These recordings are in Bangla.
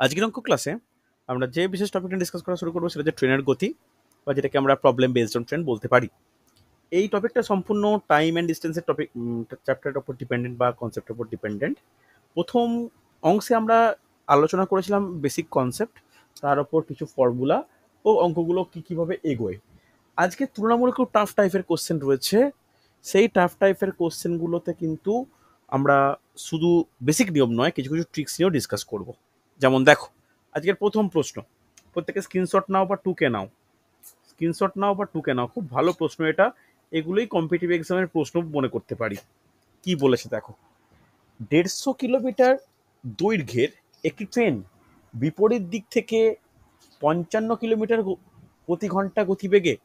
আজকের অঙ্ক ক্লাসে আমরা যে বিশেষ টপিকটা ডিসকাস করা শুরু করবো সেটা হচ্ছে ট্রেনের গতি, বা যেটাকে আমরা প্রবলেম বেসড অন ট্রেন বলতে পারি। এই টপিকটা সম্পূর্ণ টাইম অ্যান্ড ডিস্টেন্সের টপিক, চ্যাপ্টারের উপর ডিপেন্ডেন্ট বা কনসেপ্টের উপর ডিপেন্ডেন্ট। প্রথম অংশে আমরা আলোচনা করেছিলাম বেসিক কনসেপ্ট, তার উপর কিছু ফর্মুলা ও অঙ্কগুলো কীভাবে এগোয়। আজকে তুলনামূলক টাফ টাইপের কোশ্চেন রয়েছে। সেই টাফ টাইপের কোশ্চেনগুলোতে কিন্তু আমরা শুধু বেসিক নিয়ম নয়, কিছু কিছু ট্রিক্স নিয়েও ডিসকাস করব। যেমন দেখো, আজকের প্রথম প্রশ্ন, প্রত্যেকে স্ক্রিনশট নাও বা টুকে নাও, স্ক্রিনশট নাও বা টুকে নাও, খুব ভালো প্রশ্ন এটা। এগুলোই কম্পিটিটিভ এক্সামের প্রশ্ন মনে করতে পারি। কি বলেছে দেখো, 150 কিলোমিটার দৈর্ঘ্যের একটি ট্রেন বিপরীত দিক থেকে 55 কিলোমিটার প্রতি ঘন্টা গতিবেগে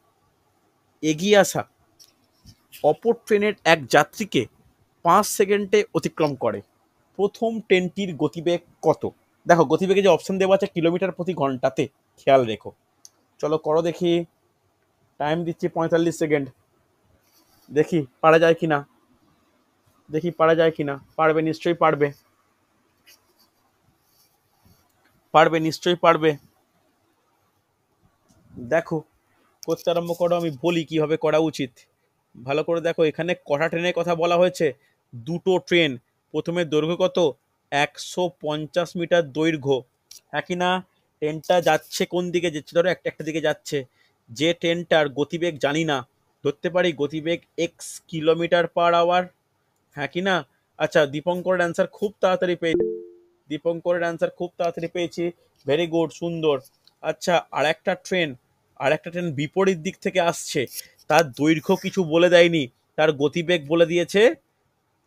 এগিয়ে আসা অপর ট্রেনের এক যাত্রীকে 5 সেকেন্ডে অতিক্রম করে। প্রথম ট্রেনটির গতিবেগ কত? দেখো, গতিবেগে যে অপশন দেওয়া আছে কিলোমিটার প্রতি ঘন্টাতে, খেয়াল রেখো। চলো করো দেখি, টাইম দিচ্ছি 45 সেকেন্ড। দেখি পারা যায় কিনা, দেখি পারা যায় কিনা। পারবে, নিশ্চয়ই পারবে, পারবে, নিশ্চয়ই পারবে। দেখো করতে আরম্ভ করো, আমি বলি কিভাবে করা উচিত। ভালো করে দেখো, এখানে কটা ট্রেনের কথা বলা হয়েছে? দুটো ট্রেন। প্রথমে দৈর্ঘ্য কত? 150 মিটার দৈর্ঘ্য, হ্যাঁ কি না? ট্রেনটা যাচ্ছে কোন দিকে? যাচ্ছে ধরো একটা দিকে যাচ্ছে। যে ট্রেনটার গতিবেগ জানি না, ধরতে পারি গতিবেগ এক্স কিলোমিটার পার আওয়ার, হ্যাঁ কি না? আচ্ছা, দীপঙ্করের অ্যান্সার খুব তাড়াতাড়ি পেয়েছি, দীপঙ্করের অ্যান্সার খুব তাড়াতাড়ি পেয়েছি, ভেরি গুড, সুন্দর। আচ্ছা, আর একটা ট্রেন বিপরীত দিক থেকে আসছে, তার দৈর্ঘ্য কিছু বলে দেয়নি, তার গতিবেগ বলে দিয়েছে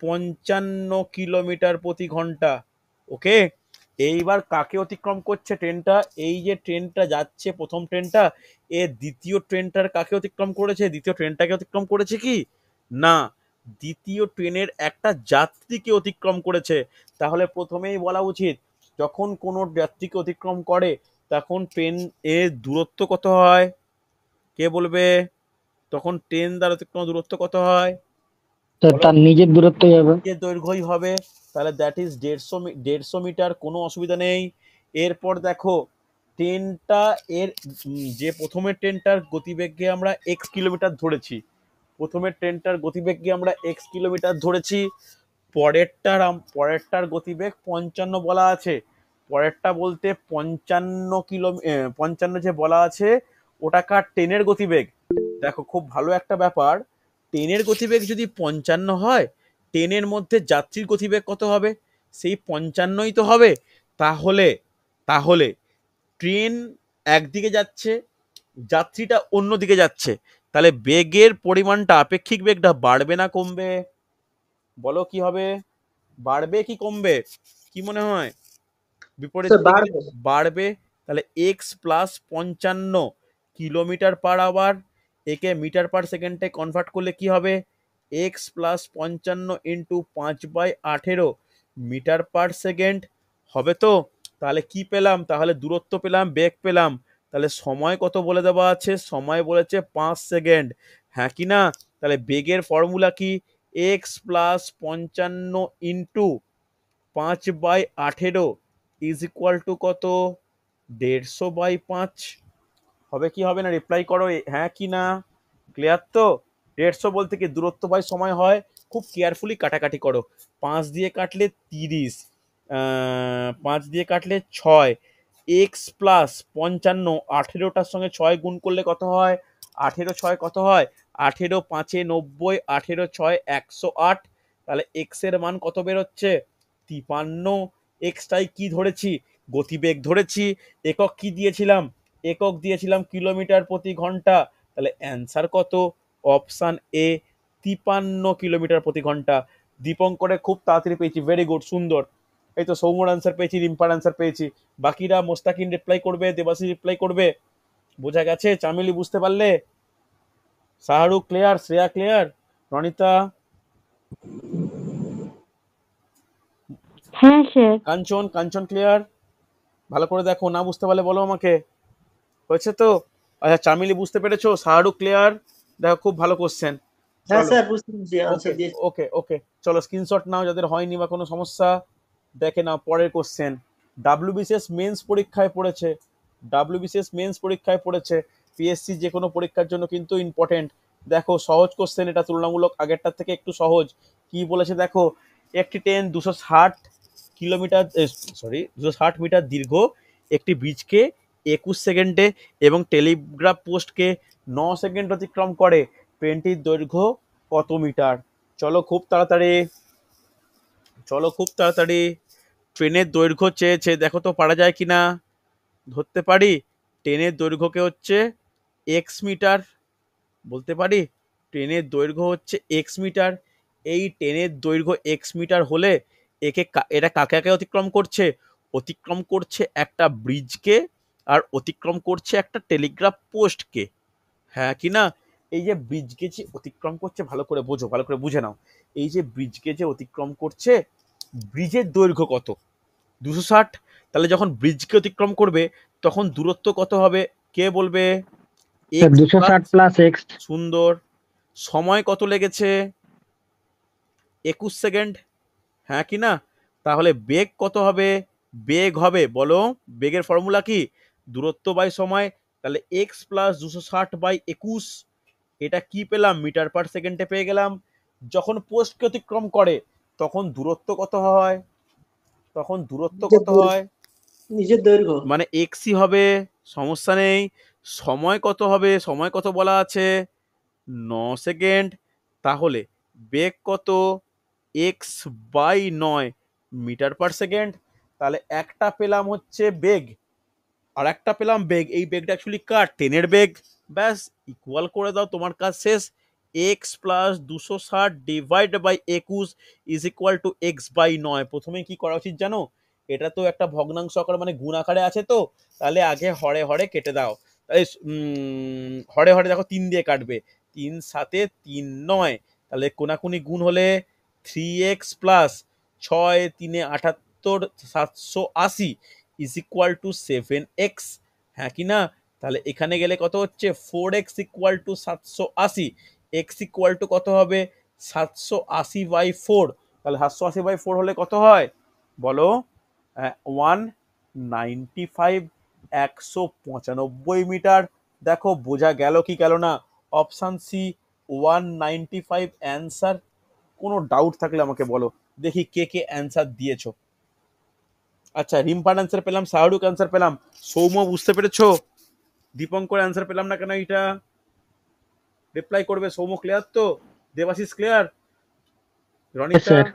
55 কিলোমিটার প্রতি ঘন্টা। ওকে, এইবার কাকে অতিক্রম করছে ট্রেনটা? এই যে ট্রেনটা যাচ্ছে, প্রথম ট্রেনটা, এ দ্বিতীয় ট্রেনটার কাকে অতিক্রম করেছে? দ্বিতীয় ট্রেনটাকে অতিক্রম করেছে কি না? দ্বিতীয় ট্রেনের একটা যাত্রীকে অতিক্রম করেছে। তাহলে প্রথমেই বলা উচিত, যখন কোনো যাত্রীকে অতিক্রম করে তখন ট্রেন এর দূরত্ব কত হয়? কে বলবে? তখন ট্রেন দ্বারা অতিক্রম দূরত্ব কত হয়? তার নিজের দূরত্বই হবে। যে দৈর্ঘ্যই হবে, তাহলে দ্যাট ইজ 150 মিটার, কোনো অসুবিধা নেই। এরপর দেখো, ট্রেনটা এর যে প্রথমের ট্রেনটার গতিবেগকে আমরা এক্স কিলোমিটার ধরেছি, প্রথমের ট্রেনটার গতিবেগকে আমরা এক্স কিলোমিটার ধরেছি। পরেরটার গতিবেগ 55 বলা আছে। পরেরটা বলতে 55 যে বলা আছে, ওটাকার ট্রেনের গতিবেগ। দেখো, খুব ভালো একটা ব্যাপার, ট্রেনের গতিবেগ যদি 55 হয়, ট্রেনের মধ্যে যাত্রীর গতিবেগ কত হবে? সেই 55ই তো হবে। তাহলে তাহলে ট্রেন একদিকে যাচ্ছে, যাত্রীটা অন্যদিকে যাচ্ছে, তাহলে বেগের পরিমাণটা, আপেক্ষিক বেগটা বাড়বে না কমবে? বলো কি হবে, বাড়বে কি কমবে? কি মনে হয়? বিপরীত স্যার দিকে বাড়বে। বাড়বে। তাহলে x plus 55 kilometre per hour, একে মিটার পার সেকেন্ডে কনভার্ট করলে কি হবে? X plus 55 into 5/18 metre per second হবে তো? তাহলে কি পেলাম? তাহলে দূরত্ব পেলাম, বেগ পেলাম। তাহলে সময় কত বলে দেওয়া আছে? সময় বলেছে 5 সেকেন্ড, হ্যাঁ কি না? তাহলে বেগের ফর্মুলা কি? X plus 55 into 5/18 is equal to কত? 150/5 হবে কি হবে না? রিপ্লাই করো, হ্যাঁ কি না? ক্লিয়ার তো? 150 বলতে কি দূরত্ব বাই সময় হয়। খুব কেয়ারফুলি কাটাকাটি করো। 5 দিয়ে কাটলে 30, 5 দিয়ে কাটলে 6, এক্স প্লাস 55, 18টার সঙ্গে 6 গুণ করলে কত হয়? 18 6 কত হয়? 18 5 90, 18 6 108। তাহলে এক্স এর মান কত বেরোচ্ছে? 53। এক্সটাই কি ধরেছি? গতিবেগ ধরেছি। একক কি দিয়েছিলাম? একক দিয়েছিলাম কিলোমিটার প্রতি ঘন্টা। তাহলে অ্যান্সার কত? অপশান এ, 53 কিলোমিটার প্রতি ঘন্টা। দীপঙ্করে খুব তাড়াতাড়ি পেয়েছি, ভেরি গুড, সুন্দর। এই তো সৌম্যর অ্যান্সার পেয়েছি, রিম্পার অ্যান্সার পেয়েছি। বাকিরা মোস্তাকিন রিপ্লাই করবে, দেবাশী রিপ্লাই করবে। বোঝা গেছে? চামেলি বুঝতে পারলে? শাহরুখ ক্লিয়ার? শ্রেয়া ক্লিয়ার? রনিতা? হ্যাঁ স্যার। কাঞ্চন? কাঞ্চন ক্লিয়ার? ভালো করে দেখো, না বুঝতে পারলে বলো আমাকে। হয়েছে তো? আচ্ছা, চামেলি বুঝতে পেরেছো? শাহরুখ ক্লিয়ার? দেখো, খুব ভালো কোশ্চেন। হ্যাঁ চলো, স্যার, বুঝতে পেরেছি, ওকে আনসার দিয়েছি। ওকে ওকে, চলো স্ক্রিনশট নাও যাদের হয়নি বা কোনো সমস্যা। দেখে নাও পরের কোশ্চেন। ডাব্লিউবিসিএস মেন্স পরীক্ষায় পড়েছে, ডাব্লিউবিসিএস মেন্স পরীক্ষায় পড়েছে, পিএসসি যে কোনো পরীক্ষার জন্য কিন্তু ইম্পর্টেন্ট। দেখো সহজ কোশ্চেন, এটা তুলনামূলক আগেরটার থেকে একটু সহজ। কি বলেছে দেখো, একটি ট্রেন 260 কিলোমিটার, সরি 260 মিটার দীর্ঘ একটি ব্রিজকে 21 সেকেন্ডে এবং টেলিগ্রাফ পোস্টকে 9 সেকেন্ড অতিক্রম করে, ট্রেনটির দৈর্ঘ্য কত মিটার? চলো খুব তাড়াতাড়ি, চলো খুব তাড়াতাড়ি। ট্রেনের দৈর্ঘ্য চেয়েছে, দেখো তো পারা যায় কিনা, ধরতে পারি। ট্রেনের দৈর্ঘ্যকে হচ্ছে এক্স মিটার বলতে পারি, ট্রেনের দৈর্ঘ্য হচ্ছে এক্স মিটার। এই ট্রেনের দৈর্ঘ্য এক্স মিটার হলে এটা কাকে কাকে অতিক্রম করছে? অতিক্রম করছে একটা ব্রিজকে, আর অতিক্রম করছে একটা টেলিগ্রাফ পোস্টকে, হ্যাঁ কি না? এই যে ব্রিজকে যে অতিক্রম করছে, ভালো করে বোঝো, ভালো করে বুঝে নাও। এই যে ব্রিজকে যে অতিক্রম করছে, ব্রিজের দৈর্ঘ্য কত? 260। তাহলে যখন ব্রিজকে অতিক্রম করবে তখন দূরত্ব কত হবে? কে বলবে? স্যার এক্স দুশো প্লাস, ষাট প্লাস এক্স। সুন্দর। সময় কত লেগেছে? 21 সেকেন্ড, হ্যাঁ কি না? তাহলে বেগ কত হবে? বেগ হবে, বলো, বেগের ফর্মুলা কি? দূরত্ব বাই সময়। তাহলে এক্স প্লাস 260/21, এটা কি পেলাম? মিটার পার সেকেন্ডে পেয়ে গেলাম। যখন পোস্টকে অতিক্রম করে তখন দূরত্ব কত হয়? তখন দূরত্ব নিজের কত দৈর্ঘ্য, হয়? নিজের দৈর্ঘ্য মানে এক্সই হবে, সমস্যা নেই। সময় কত হবে? সময় কত বলা আছে? 9 সেকেন্ড। তাহলে বেগ কত? X by 9, metre per second. তাহলে একটা পেলাম হচ্ছে বেগ, আর একটা পেলাম বেগ। এই বেগটা অ্যাকচুয়ালি কার? ট্রেনের বেগ। ব্যাস, ইকুয়াল করে দাও, তোমার কাজ শেষ। X plus 260/21 is equal to x/9। প্রথমে কি করা উচিত জানো? এটা তো একটা ভগ্নাংশ আকারে, মানে গুণ আকারে আছে, তো তাহলে আগে হরে হরে কেটে দাও। এই হরে হরে দেখো 3 দিয়ে কাটবে, 3 7 3 9, তাহলে কোনাকুনি গুণ হলে 3x plus 6 3 78 780 is equal to 7x, হ্যাঁ কি না? তাহলে এখানে গেলে কত হচ্ছে? 4x equal to 780, x equal to কত হবে? 780/4। তাহলে 780/4 হলে কত হয় বলো? 195, 195 মিটার। দেখো বোঝা গেল কি গেল না? Option C 195 answer. কোনো ডাউট থাকলে আমাকে বলো, দেখি কে কে অ্যান্সার দিয়েছো। আচ্ছা, রিম্পার অ্যান্সার পেলাম, শাহরুখ অ্যান্সার পেলাম, সৌম্য বুঝতে পেরেছো? দীপঙ্কর অ্যান্সার পেলাম না কেন? এটা রিপ্লাই করবে। সৌম্য ক্লিয়ার তো? দেবাশিস ক্লিয়ার? রনিতা স্যার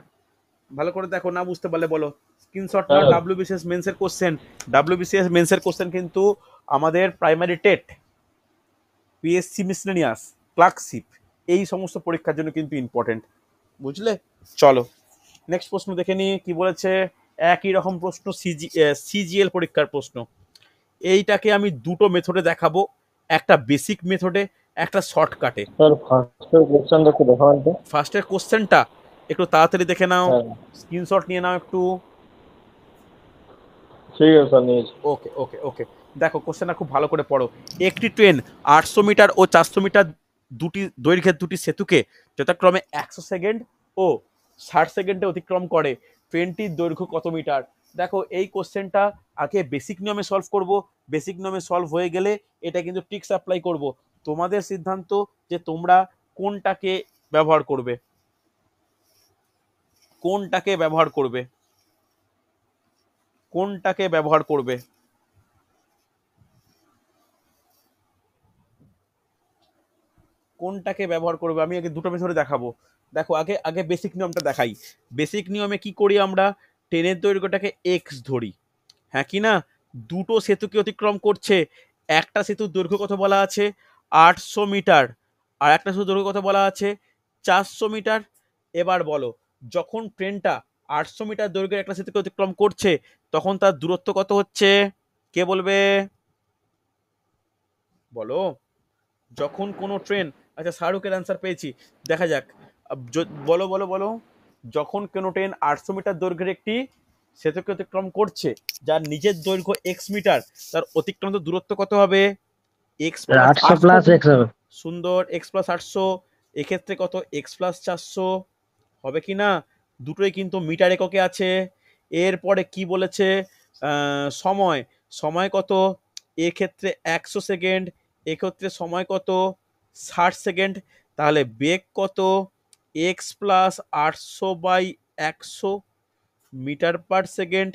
ভালো করে দেখো, না বুঝতে পারলে বলো। স্ক্রিনশট না, ডাব্লিউবিসিএস মেন্সের কোশ্চেন, ডাব্লিউবিসিএস মেন্সের কোশ্চেন কিন্তু আমাদের primary TET, PSC miscellaneous, clerkship, এই সমস্ত পরীক্ষার জন্য কিন্তু ইম্পর্টেন্ট, বুঝলে? চলো নেক্সট প্রশ্ন দেখে নিই কি বলেছে। একই রকম প্রশ্ন, সিজিএল পরীক্ষার প্রশ্ন। এইটাকে আমি দুটো মেথডে দেখাবো, একটা বেসিক মেথডে, একটা শর্টকাটে। স্যার ফার্স্টের কোশ্চেনটা একটু দেখাবেন তো? ফার্স্টের কোশ্চেনটা একটু তাড়াতাড়ি দেখে নাও, হ্যাঁ স্ক্রিনশট নিয়ে নাও একটু। ঠিক আছে স্যার, নিয়েছি। ওকে ওকে ওকে, দেখো কোশ্চেনটা খুব ভালো করে পড়ো। একটি ট্রেন 800 মিটার ও 400 মিটার দুটি দৈর্ঘ্যের দুটি সেতুকে যথাক্রমে 100 সেকেন্ড ও 60 সেকেন্ডে অতিক্রম করে, ট্রেনটির দৈর্ঘ্য কত মিটার? দেখো এই কোশ্চেনটা আগে বেসিক নিয়মে সলভ করব, বেসিক নিয়মে সলভ হয়ে গেলে এটা কিন্তু ট্রিক্স অ্যাপ্লাই করব। তোমাদের সিদ্ধান্ত যে তোমরা কোনটাকে ব্যবহার করবে, কোনটাকে ব্যবহার করবে, কোনটাকে ব্যবহার করবে। কোনটাকে ব্যবহার করবে আমি আগে দুটো মেথডে দেখাবো। দেখো আগে আগে বেসিক নিয়মটা দেখাই। বেসিক নিয়মে কি করি আমরা? ট্রেনের দৈর্ঘ্যটাকে এক্স ধরি, হ্যাঁ কি না? দুটো সেতুকে অতিক্রম করছে, একটা সেতুর দৈর্ঘ্য কত বলা আছে? 800 মিটার, আর একটা সেতুর দৈর্ঘ্য কত বলা আছে? 400 মিটার। এবার বলো, যখন ট্রেনটা 800 মিটার দৈর্ঘ্যের একটা সেতুকে অতিক্রম করছে তখন তার দূরত্ব কত হচ্ছে? কে বলবে? বলো। যখন কোনো ট্রেন, আচ্ছা শাহরুখের অ্যান্সার পেয়েছি, দেখা যাক। বলো বলো বলো। যখন কোনো ট্রেন 800 মিটার দৈর্ঘ্যের একটি সেতুকে অতিক্রম করছে, যার নিজের দৈর্ঘ্য এক্স মিটার, তার অতিক্রান্ত দূরত্ব কত হবে? এক্স প্লাস 800 প্লাস এক্স হবে। সুন্দর, এক্স প্লাস 800। এক্ষেত্রে কত? এক্স প্লাস 400 হবে কি না? দুটোই কিন্তু মিটার এককে আছে। এরপরে কি বলেছে? সময় সময় কত, এক্ষেত্রে 100 সেকেন্ড, এক্ষেত্রে সময় কত 60 সেকেন্ড। তাহলে বেগ কত, x plus 800/100 metre per second,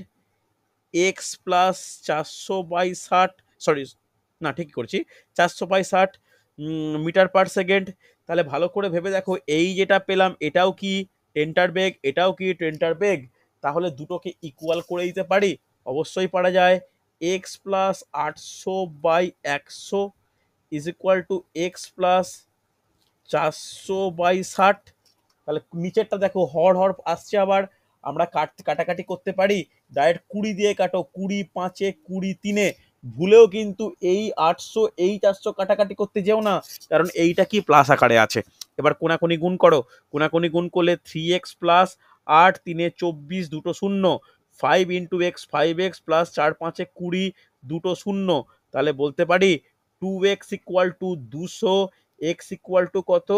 x plus 400/60, sorry না ঠিকই করছি, 400/60 মিটার পার সেকেন্ড। তাহলে ভালো করে ভেবে দেখো, এই যেটা পেলাম এটাও কি টেনটার বেগ, এটাও কি টেনটার বেগ, তাহলে দুটোকে ইকুয়াল করে দিতে পারি, অবশ্যই পারা যায়। X plus 800/100 is equal to x plus 400/60। তাহলে নিচেরটা দেখো হর হর আসছে, আবার আমরা কাটাকাটি করতে পারি, ডাইরেক্ট 20 দিয়ে কাটো, 20 5 20 3, ভুলেও কিন্তু এই 800 এই 400 কাটাকাটি করতে যেও না, কারণ এইটা কি প্লাস আকারে আছে। এবার কোনাকুনি গুণ করো, কোনাকুনি গুণ করলে 3x প্লাস 8 3 24 দুটো শূন্য, 5 × x 5x প্লাস 4 5 20 দুটো শূন্য। তাহলে বলতে পারি 2x equal to 200, x equal to কত,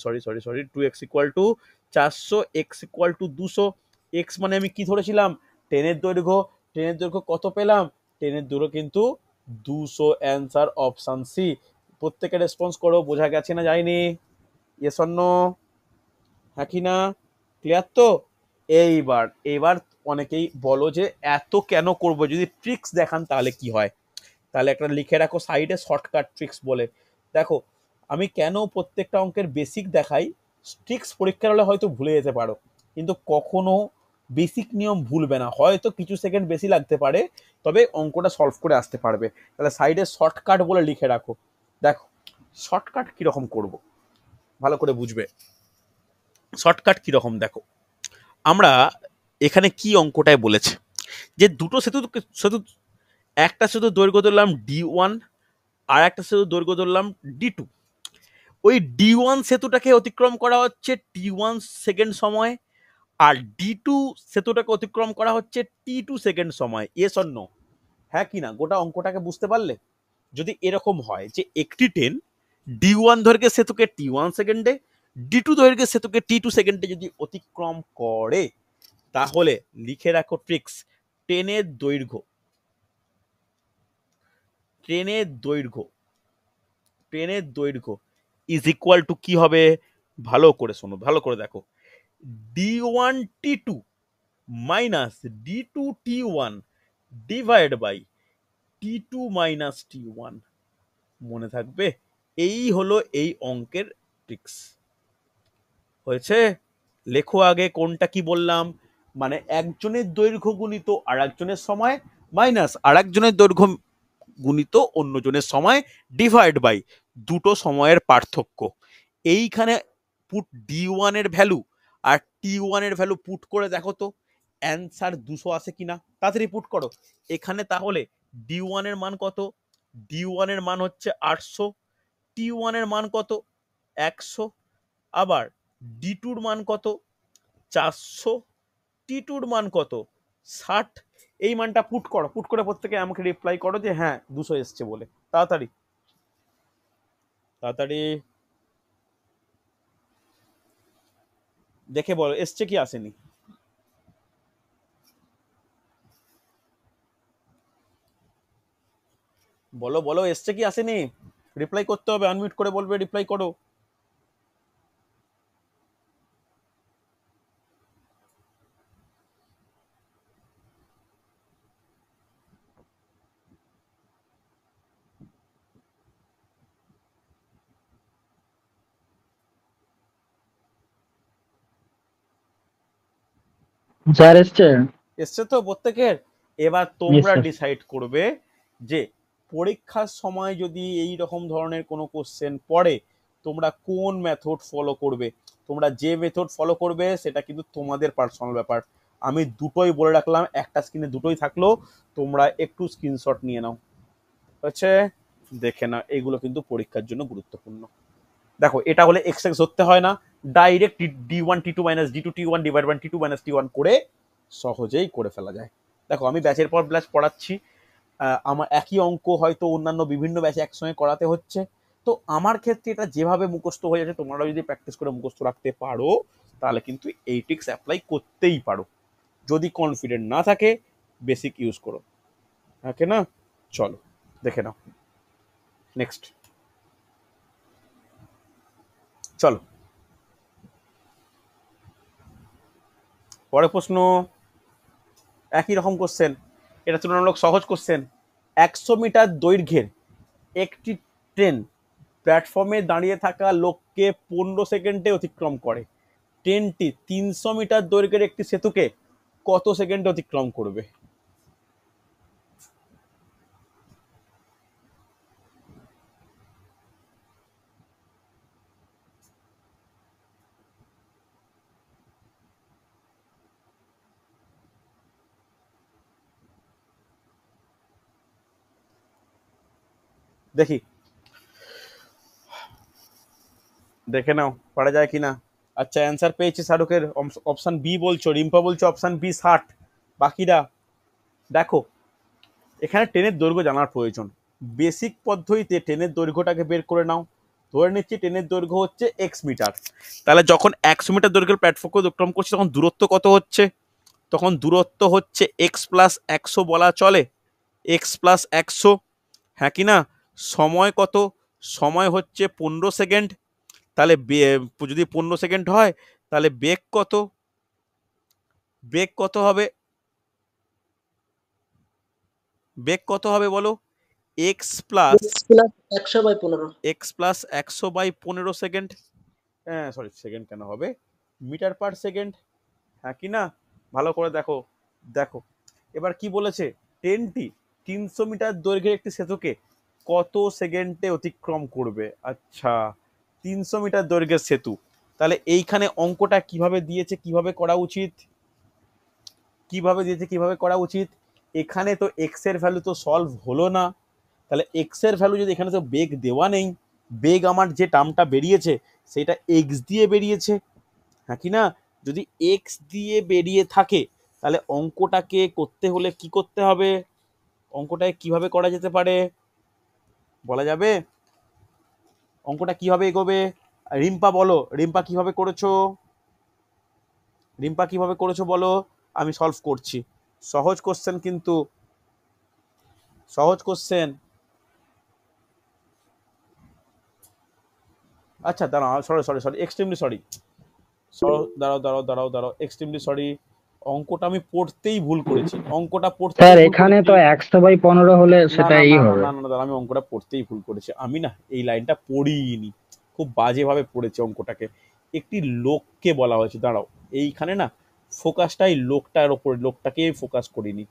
sorry sorry sorry 2x equal to 400, x equal to 200। X মানে আমি কি ধরেছিলাম, ট্রেনের দৈর্ঘ্য, ট্রেনের দৈর্ঘ্য কত পেলাম, ট্রেনের দৈর্ঘ্য কিন্তু 200, অ্যান্সার অপশান সি। প্রত্যেকে রেসপন্স করো, বোঝা গেছে না যায়নি, ইয়েস অর নো, হ্যাঁ কি না, ক্লিয়ার তো? এইবার এবার অনেকেই বলো যে এত কেন করবো, যদি ট্রিক্স দেখান তাহলে কি হয়, তাহলে একটা লিখে রাখো সাইডে শর্টকাট ট্রিক্স বলে। দেখো আমি কেন প্রত্যেকটা অঙ্কের বেসিক দেখাই, ট্রিক্স পরীক্ষার হলে হয়তো ভুলে যেতে পারো, কিন্তু কখনো বেসিক নিয়ম ভুলবে না, হয়তো কিছু সেকেন্ড বেশি লাগতে পারে, তবে অঙ্কটা সলভ করে আসতে পারবে। তাহলে সাইডে শর্টকাট বলে লিখে রাখো। দেখো শর্টকাট কিরকম করব, ভালো করে বুঝবে শর্টকাট কিরকম। দেখো আমরা এখানে কি অঙ্কটায় বলেছে যে দুটো সেতু সেতু, একটা সেতু দৈর্ঘ্য ধরলাম D1, আর একটা সেতু দৈর্ঘ্য ধরলাম D2। ওই D1 সেতুটাকে অতিক্রম করা হচ্ছে T1 সেকেন্ড সময়, আর D2 সেতুটাকে অতিক্রম করা হচ্ছে T2 সেকেন্ড সময়, ইয়েস অর নো, হ্যাঁ কি না, গোটা অঙ্কটাকে বুঝতে পারলে? যদি এরকম হয় যে একটি ট্রেন D1 দৈর্ঘ্যের সেতুকে T1 সেকেন্ডে, D2 দৈর্ঘ্যের সেতুকে T2 সেকেন্ডে যদি অতিক্রম করে, তাহলে লিখে রাখো ট্রিক্স, ট্রেনের দৈর্ঘ্য, ট্রেনের দৈর্ঘ্য, ট্রেনের দৈর্ঘ্য ইজ ইকুয়াল টু কি হবে, ভালো করে শোনো, ভালো করে দেখো, D1 T2 minus D2 T1 divide by T2 minus T1। মনে থাকবে, এই হলো এই অঙ্কের ট্রিক্স। হয়েছে? লেখো আগে কোনটা কি বললাম, মানে একজনের দৈর্ঘ্য গুণিত আর একজনের সময়, মাইনাস আর একজনের দৈর্ঘ্য গুণিত অন্যজনের সময়, ডিভাইড বাই দুটো সময়ের পার্থক্য। এইখানে পুট D1 এর ভ্যালু আর T1 এর ভ্যালু পুট করে দেখো তো অ্যান্সার 200 আসে কিনা, তাড়াতাড়ি পুট করো। এখানে তাহলে D1 এর মান কত, D1 এর মান হচ্ছে 800, T1 এর মান কত 100, আবার D2 এর মান কত 400, T2 এর মান কত 60। এই মানটা পুট করো, পুট করে প্রত্যেকে আমাকে রিপ্লাই করো যে হ্যাঁ 200 এসছে বলে, তাড়াতাড়ি তাড়াতাড়ি দেখে বলো এসছে কি আসেনি। বলো বলো এসছে কি আসেনি, রিপ্লাই করতে হবে, আনমিউট করে বলবে রিপ্লাই করো। স্যার এসছে? এসছে তো প্রত্যেকের? এবার ইয়েস তোমরা স্যার। ডিসাইড করবে যে পরীক্ষার সময় যদি এই রকম ধরনের কোনো কোশ্চেন পড়ে, তোমরা কোন মেথড ফলো করবে। তোমরা যে মেথড ফলো করবে সেটা কিন্তু তোমাদের পার্সোনাল ব্যাপার। আমি দুটোই বলে রাখলাম, একটা স্ক্রিনে দুটোই থাকলো, তোমরা একটু স্ক্রিনশট নিয়ে নাও, হচ্ছে দেখে না, এগুলো কিন্তু পরীক্ষার জন্য গুরুত্বপূর্ণ। দেখো এটা হলে এক্স এক্স ধরতে হয় না, direct D1 T2 minus D2 T1 divide by T2 minus T1 করে সহজেই করে ফেলা যায়। দেখো আমি ব্যাচের পর ব্যাচ পড়াচ্ছি, আমার একই অঙ্ক হয়তো অন্যান্য বিভিন্ন ব্যাচে একসঙ্গে করাতে হচ্ছে, তো আমার ক্ষেত্রে এটা যেভাবে মুখস্থ হয়ে যাচ্ছে, তোমরা যদি প্র্যাকটিস করে মুখস্থ রাখতে পারো, তাহলে কিন্তু এই ট্রিক্স অ্যাপ্লাই করতেই পারো। যদি কনফিডেন্ট না থাকে, বেসিক ইউজ করো, ওকে না? চলো দেখে নাও নেক্সট। চলো পরের প্রশ্ন, একই রকম কোশ্চেন, এটা তুলনামূলক সহজ কোশ্চেন। 100 মিটার দৈর্ঘ্যের একটি ট্রেন প্ল্যাটফর্মে দাঁড়িয়ে থাকা লোককে 15 সেকেন্ডে অতিক্রম করে। ট্রেনটি 300 মিটার দৈর্ঘ্যের একটি সেতুকে কত সেকেন্ডে অতিক্রম করবে? দেখি, দেখে নাও পারা যায় কিনা। আচ্ছা অ্যান্সার পেয়েছি শাহরুখের, অপশন বি বলছো, রিম্পা বলছো অপশন বি 60। বাকিরা দেখো, এখানে ট্রেনের দৈর্ঘ্য জানার প্রয়োজন। বেসিক পদ্ধতিতে ট্রেনের দৈর্ঘ্যটাকে বের করে নাও। ধরে নিচ্ছি ট্রেনের দৈর্ঘ্য হচ্ছে এক্স মিটার, তাহলে যখন 100 মিটার দৈর্ঘ্যের প্ল্যাটফর্মকে অতিক্রম করছি তখন দূরত্ব কত হচ্ছে? তখন দূরত্ব হচ্ছে এক্স প্লাস 100 বলা চলে, এক্স প্লাস 100, হ্যাঁ কি না? সময় কত? সময় হচ্ছে 15 সেকেন্ড। তাহলে যদি 15 সেকেন্ড হয় তাহলে বেগ কত? বেগ কত হবে? বেগ কত হবে বলো? X plus 100/15। X plus 100/15 second, হ্যাঁ সরি সেকেন্ড কেন হবে, মিটার পার সেকেন্ড, হ্যাঁ কি না? ভালো করে দেখো, দেখো এবার কি বলেছে, ট্রেনটি 300 মিটার দৈর্ঘ্যের একটি সেতুকে কত সেকেন্ডে অতিক্রম করবে। আচ্ছা 300 মিটার দৈর্ঘ্যের সেতু, তাহলে এইখানে অঙ্কটা কিভাবে দিয়েছে, কিভাবে করা উচিত, কিভাবে দিয়েছে, কিভাবে করা উচিত? এখানে তো এক্স এর ভ্যালু তো সলভ হলো না, তাহলে এক্স এর ভ্যালু যদি, এখানে তো বেগ দেওয়া নেই, বেগ আমার যে টার্মটা বেরিয়েছে সেটা এক্স দিয়ে বেরিয়েছে, হ্যাঁ কি না? যদি এক্স দিয়ে বেরিয়ে থাকে তাহলে অঙ্কটাকে করতে হলে কি করতে হবে, অঙ্কটাকে কিভাবে করা যেতে পারে বলা যাবে? অঙ্কটা কিভাবে এগোবে? রিম্পা বলো, রিম্পা কিভাবে করেছো, রিম্পা কিভাবে করেছো বলো, আমি সলভ করছি। সহজ কোশ্চেন কিন্তু, সহজ কোশ্চেন। আচ্ছা দাঁড়াও, sorry sorry sorry, extremely sorry, দাঁড়াও দাঁড়াও দাঁড়াও দাঁড়াও, এক্সট্রিমলি সরি, অঙ্কটা আমি পড়তেই ভুল করেছি, অঙ্কটা পড়তেই স্যার ভুল এখানে করেছি। তো 100/15 হলে না না সেটাই না না হবে। না না দাঁড়া, আমি অঙ্কটা পড়তেই ভুল করেছি, আমি না এই লাইনটা পড়িনি, খুব বাজেভাবে পড়েছি অঙ্কটাকে। একটি লোককে বলা হয়েছে, দাঁড়াও এইখানে না ফোকাসটাই লোকটার ওপরে, লোকটাকে ফোকাস করিনি।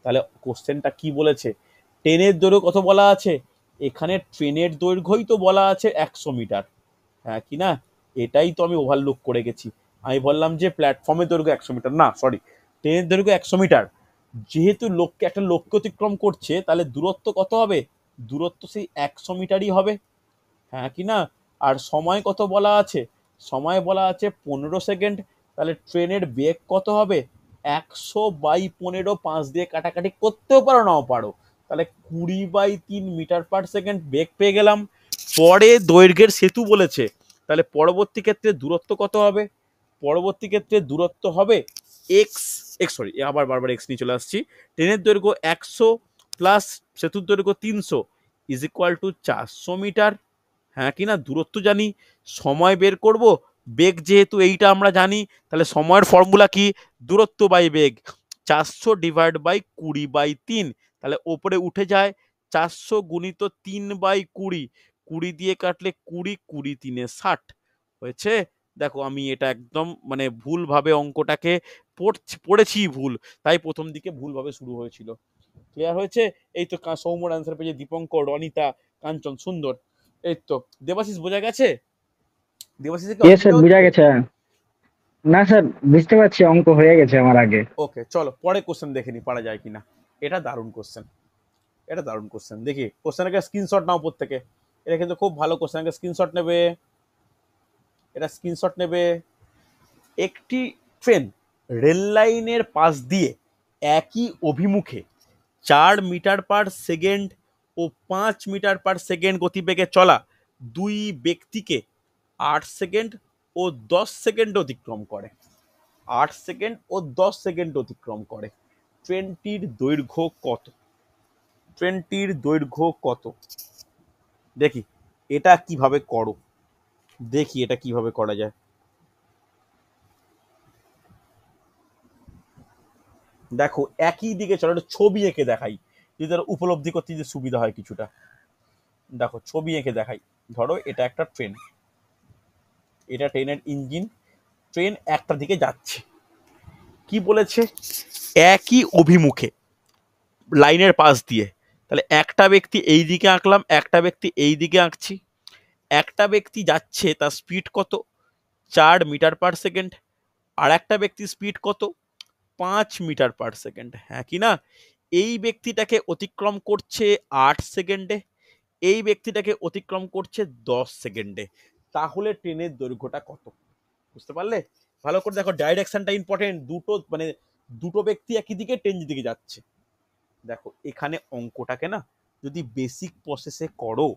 তাহলে কোশ্চেনটা কি বলেছে, ট্রেনের দৈর্ঘ্য কত বলা আছে? এখানে ট্রেনের দৈর্ঘ্যই তো বলা আছে 100 মিটার, হ্যাঁ কি না? এটাই তো আমি ওভারলুক করে গেছি। আমি বললাম যে প্ল্যাটফর্মের দৈর্ঘ্য 100 মিটার, না সরি, ট্রেনের দৈর্ঘ্য 100 মিটার। যেহেতু লোককে, একটা লোককে অতিক্রম করছে তাহলে দূরত্ব কত হবে? দূরত্ব সেই 100 মিটারই হবে, হ্যাঁ কি না? আর সময় কত বলা আছে? সময় বলা আছে 15 সেকেন্ড। তাহলে ট্রেনের বেগ কত হবে? 100/15, 5 দিয়ে কাটাকাটি করতেও পারো নাও পারো, তাহলে 20/3 মিটার পার সেকেন্ড বেগ পেয়ে গেলাম। পরে দৈর্ঘ্যের সেতু বলেছে, তাহলে পরবর্তী ক্ষেত্রে দূরত্ব কত হবে? পরবর্তী ক্ষেত্রে দূরত্ব হবে এক্স, এক্স সরি আবার বারবার এক্স নিয়ে চলে আসছি, ট্রেনের দৈর্ঘ্য 100 প্লাস সেতুর দৈর্ঘ্য 300 ইজ ইকুয়াল টু 400 মিটার, হ্যাঁ কি না? দূরত্ব জানি, সময় বের করব, বেগ যেহেতু এইটা আমরা জানি, তাহলে সময়ের ফর্মুলা কি? দূরত্ব বাই বেগ, 400/20/3, তাহলে ওপরে উঠে যায় 400 গুণিত 3/20, 20 দিয়ে কাটলে 20, 20 3 60 হয়েছে। দেখো আমি এটা একদম মানে ভুলভাবে অঙ্কটাকে পড়েছি ভুল, তাই প্রথম দিকে ভুলভাবে শুরু হয়েছিল। ক্লিয়ার হয়েছে? এই তো সৌম্যর অ্যান্সার পেয়েছে, দীপঙ্কর, রনিতা, কাঞ্চন, সুন্দর। এই তো দেবাশিস বোঝা গেছে? দেবাশিসের কি ইয়ে স্যার অসুবিধা বুঝা হচ্ছে? গেছে। না স্যার বুঝতে পারছি, অঙ্ক হয়ে গেছে আমার আগে। ওকে চলো পরে কোশ্চেন দেখে নি পারা যায় কিনা। এটা দারুণ কোশ্চেন, এটা দারুণ কোশ্চেন, দেখি কোশ্চেনকে স্ক্রিনশট নাও প্রত্যেকে, এটা কিন্তু খুব ভালো কোশ্চেনকে স্ক্রিনশট নেবে, এটা স্ক্রিনশট নেবে। একটি ট্রেন রেল লাইনের পাশ দিয়ে একই অভিমুখে 4 মিটার পার সেকেন্ড ও 5 মিটার পার সেকেন্ড গতিবেগে চলা দুই ব্যক্তিকে 8 সেকেন্ড ও 10 সেকেন্ড অতিক্রম করে, 8 সেকেন্ড ও 10 সেকেন্ড অতিক্রম করে। ট্রেনটির দৈর্ঘ্য কত? ট্রেনটির দৈর্ঘ্য কত? দেখি এটা কিভাবে করো, দেখি এটা কিভাবে করা যায়। দেখো একই দিকে চলো, একটা ছবি এঁকে দেখাই, যদি তারা উপলব্ধি করতে যদি সুবিধা হয় কিছুটা। দেখো ছবি এঁকে দেখাই। ধরো এটা একটা ট্রেন, এটা ট্রেনের ইঞ্জিন, ট্রেন একটা দিকে যাচ্ছে। কি বলেছে? একই অভিমুখে লাইনের পাশ দিয়ে, তাহলে একটা ব্যক্তি এই দিকে আঁকলাম, একটা ব্যক্তি এই দিকে আঁকছি। একটা ব্যক্তি যাচ্ছে, তার স্পিড কত? 4 মিটার/সেকেন্ড। আর একটা ব্যক্তির স্পিড কত? 5 মিটার/সেকেন্ড। হ্যাঁ কি না? এই ব্যক্তিটাকে অতিক্রম করছে 8 সেকেন্ডে, এই ব্যক্তিটাকে অতিক্রম করছে 10 সেকেন্ডে। তাহলে ট্রেনের দৈর্ঘ্যটা কত? বুঝতে পারলে? ভালো করে দেখো, ডাইরেকশনটা ইম্পর্টেন্ট। দুটো মানে দুটো ব্যক্তি একই দিকে, ট্রেন দিকে যাচ্ছে। দেখো এখানে অঙ্কটাকে না যদি বেসিক প্রসেসে করো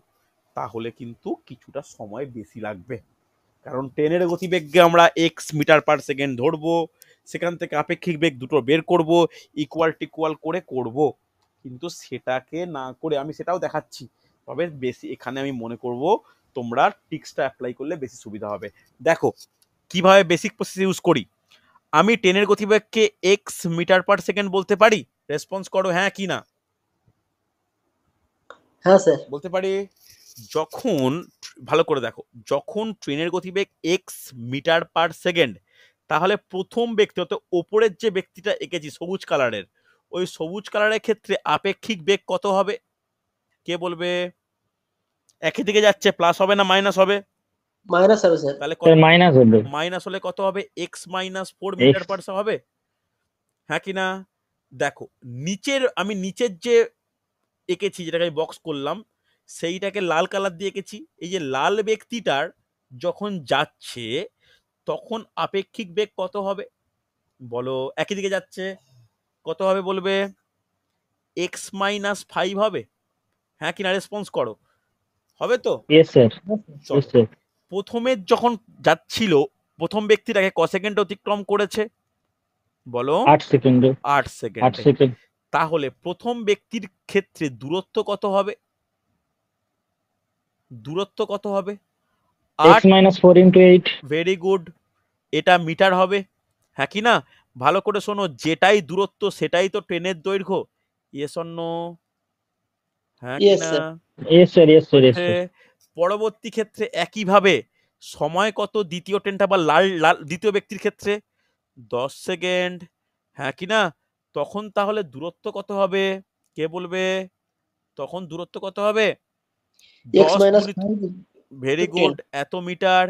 তাহলে কিন্তু কিছুটা সময় বেশি লাগবে। কারণ ট্রেনের গতিবেগকে আমরা x মিটার/সেকেন্ড ধরবো, সেখান থেকে আপেক্ষিক বেগ দুটো বের করব, ইকুয়াল টিকুয়াল করে করব। কিন্তু সেটাকে না করে আমি সেটাও দেখাচ্ছি, তবে বেশি এখানে আমি মনে করব তোমরা টিক্সটা অ্যাপ্লাই করলে বেশি সুবিধা হবে। দেখো কিভাবে বেসিক প্রসেস ইউজ করি। আমি ট্রেনের গতিবেগকে x মিটার/সেকেন্ড বলতে পারি? রেসপন্স করো হ্যাঁ কি না। হ্যাঁ স্যার। বলতে পারি। যখন, ভালো করে দেখো, যখন ট্রেনের গতিবেগ x মিটার/সেকেন্ড, তাহলে প্রথম ব্যক্তি অর্থাৎ ওপরের যে ব্যক্তিটা এঁকেছি সবুজ কালারের, ওই সবুজ কালারের ক্ষেত্রে আপেক্ষিক বেগ কত হবে? কে বলবে? একই দিকে যাচ্ছে, প্লাস হবে না মাইনাস হবে? মাইনাস হবে স্যার। তাহলে কত? স্যার মাইনাস হবে। মাইনাস হলে কত হবে? x-4 x. মিটার/সেকেন্ড হবে। হ্যাঁ কি না? দেখো আমি নিচের যে এঁকেছি, যেটাকে আমি বক্স করলাম, সেইটাকে লাল কালার দিয়ে এঁকেছি। এই যে লাল ব্যক্তিটার যখন যাচ্ছে তখন আপেক্ষিক বেগ কত হবে বলো? একই দিকে যাচ্ছে, কত হবে বলবে? x-5 হবে। হ্যাঁ কি না? রেসপন্স করো। হবে তো? Yes sir. ইয়েস চলো, স্যার। প্রথমে যখন যাচ্ছিল প্রথম ব্যক্তিটাকে ক সেকেন্ড অতিক্রম করেছে বলো? 8 সেকেন্ডে। 8 8 সেকেন্ডে। সেকেন্ড। তাহলে প্রথম ব্যক্তির ক্ষেত্রে দূরত্ব কত হবে? দূরত্ব কত হবে? এক্স 8। মাইনাস 4 × 8। Very good. এটা মিটার হবে। হ্যাঁ কি না? ভালো করে শোনো, যেটাই দূরত্ব সেটাই তো ট্রেনের দৈর্ঘ্য। Yes or no? হ্যাঁ কি ইয়েস না? Sir. Yes sir. Yes sir. Yes হচ্ছে। স্যার। পরবর্তী ক্ষেত্রে একইভাবে সময় কত দ্বিতীয় ট্রেনটা বা লাল লাল দ্বিতীয় ব্যক্তির ক্ষেত্রে? 10 সেকেন্ড। হ্যাঁ কি না? তখন তাহলে দূরত্ব কত হবে? কে বলবে? তখন দূরত্ব কত হবে? এক্স 10 মাইনাস গুণিত, 5 ভেরি 10। গুড, এত মিটার।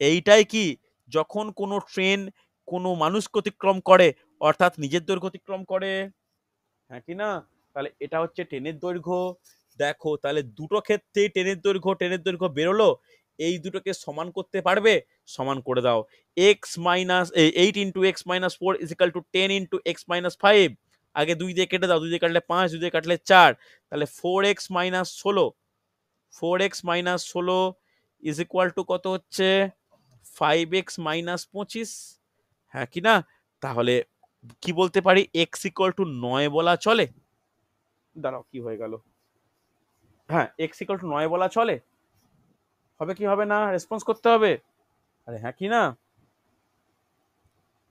এইটাই কি, যখন কোনো ট্রেন কোনো মানুষকে অতিক্রম করে অর্থাৎ নিজের দৈর্ঘ্য অতিক্রম করে। হ্যাঁ কি না? তাহলে এটা হচ্ছে ট্রেনের দৈর্ঘ্য। দেখো তাহলে দুটো ক্ষেত্রেই ট্রেনের দৈর্ঘ্য বেরোলো। এই দুটোকে সমান করতে পারবে? সমান করে দাও। x-8 × x-4 = 10 × x-5। আগে 2 দিয়ে কেটে দাও, 2 দিয়ে কাটলে 5, 2 দিয়ে কাটলে 4, তাহলে 4x-16। 4x-16 কত হচ্ছে? 5x-25। হ্যাঁ কি না? তাহলে কি বলতে পারি? x=9 বলা চলে? দাঁড়াও, কি হয়ে গেল? হ্যাঁ, x=9 বলা চলে? হবে কি হবে না? রেসপন্স করতে হবে। আরে হ্যাঁ কি না?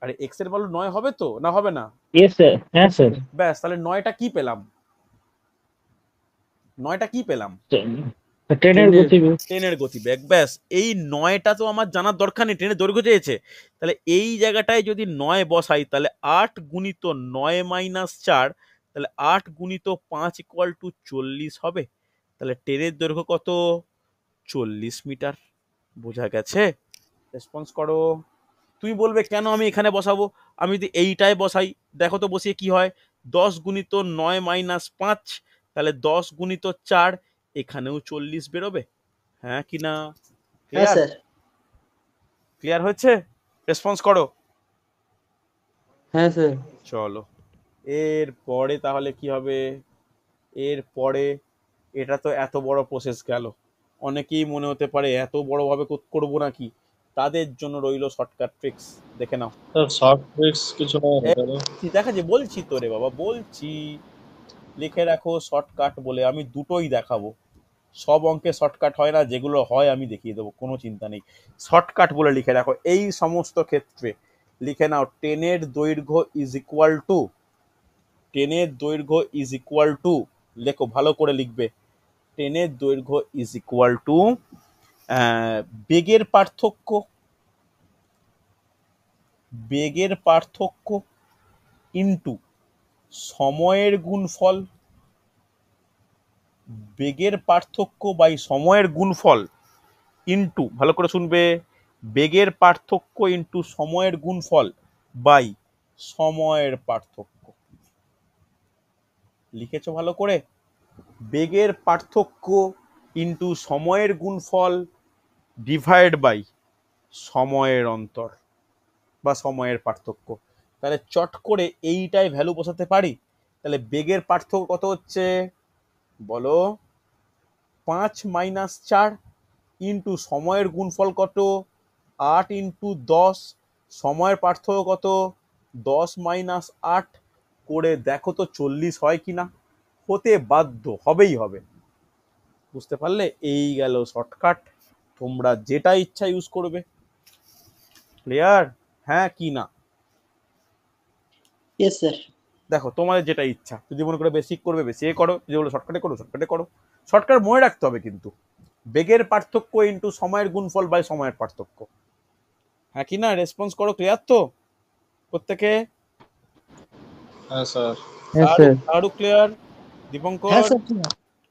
আরে x এর ভ্যালু 9 হবে তো, না হবে না? Yes sir. হ্যাঁ স্যার। ব্যাস, তাহলে 9টা কি পেলাম? 9টা কি পেলাম? ট্রেনের গতিবেগ। ট্রেনের গতিবেগ। ব্যাস, এই 9টা তো আমার জানার দরকার নেই, ট্রেনের দৈর্ঘ্য চেয়েছে। তাহলে এই জায়গাটায় যদি 9 বসাই তাহলে 8 গুণিত 9 মাইনাস 4, তাহলে 8 গুণিত 5 = 40 হবে। তাহলে ট্রেনের দৈর্ঘ্য কত? 40 মিটার। বোঝা গেছে? রেসপন্স করো। তুমি বলবে কেন আমি এখানে বসাবো? আমি যদি এইটায় বসাই, দেখো তো বসিয়ে কি হয়? 10 গুণিত 9 মাইনাস 5, তাহলে 10 গুণিত 4, এখানেও 40 বেরোবে। হ্যাঁ কি না? হ্যাঁ ক্লিয়ার? স্যার। ক্লিয়ার হচ্ছে? রেসপন্স করো। হ্যাঁ স্যার। চলো, এর পরে তাহলে কি হবে? এর পরে, এটা তো এত বড় প্রসেস গেল। অনেকেই মনে হতে পারে এত বড়ভাবে করবো নাকি, তাদের জন্য রইলো শর্টকাট ট্রিক্স, দেখে নাও। স্যার শর্ট ট্রিক্স কিছু নেই এখানে। দেখা যে বলছি তো রে বাবা, বলছি লিখে রাখো শর্টকাট বলে, আমি দুটোই দেখাবো। সব অঙ্কে শর্টকাট হয় না, যেগুলো হয় আমি দেখিয়ে দেবো, কোনো চিন্তা নেই। শর্টকাট বলে লিখে রাখো এই সমস্ত ক্ষেত্রে। লিখে নাও 10 এর দৈর্ঘ্য ইজ ইকুয়াল টু, 10 এর দৈর্ঘ্য ইজ ইকুয়াল টু, লেখো ভালো করে লিখবে। 10 এর দৈর্ঘ্য ইজ ইকুয়াল টু বেগের পার্থক্য, বেগের পার্থক্য ইন্টু সময়ের গুণফল, বেগের পার্থক্য বাই সময়ের গুণফল ইন্টু, ভালো করে শুনবে, বেগের পার্থক্য ইন্টু সময়ের গুণফল বাই সময়ের পার্থক্য। লিখেছো ভালো করে? বেগের পার্থক্য ইন্টু সময়ের গুণফল ডিভাইড বাই সময়ের অন্তর বা সময়ের পার্থক্য। তাহলে চট করে এইটাই ভ্যালু বসাতে পারি। তাহলে বেগের পার্থক্য কত হচ্ছে বলো? 5 মাইনাস 4 ইন্টু সময়ের গুণফল কত? 8 ইন্টু 10, সময়ের পার্থক্য কত? 10 মাইনাস 8 করে দেখো তো 40 হয় কিনা। হতে বাধ্য, হবেই হবে। বুঝতে পারলে? এই গেল শর্টকাট, তোমরা যেটা ইচ্ছা ইউজ করবে। ক্লিয়ার? হ্যাঁ কি না? Yes sir. দেখো তোমাদের যেটা ইচ্ছা, যদি মনে করে বেসিক করবে বেসিকে করো, যদি বলো শর্টকাটে করো শর্টকাটে করো। শর্টকাট মনে রাখতে হবে কিন্তু, বেগের পার্থক্য ইন্টু সময়ের গুণফল বাই সময়ের পার্থক্য। হ্যাঁ কি না? রেসপন্স করো। ক্লিয়ার তো প্রত্যেকে? হ্যাঁ স্যার। হ্যাঁ স্যার। আরো ক্লিয়ার? হ্যাঁ দীপঙ্কর স্যার।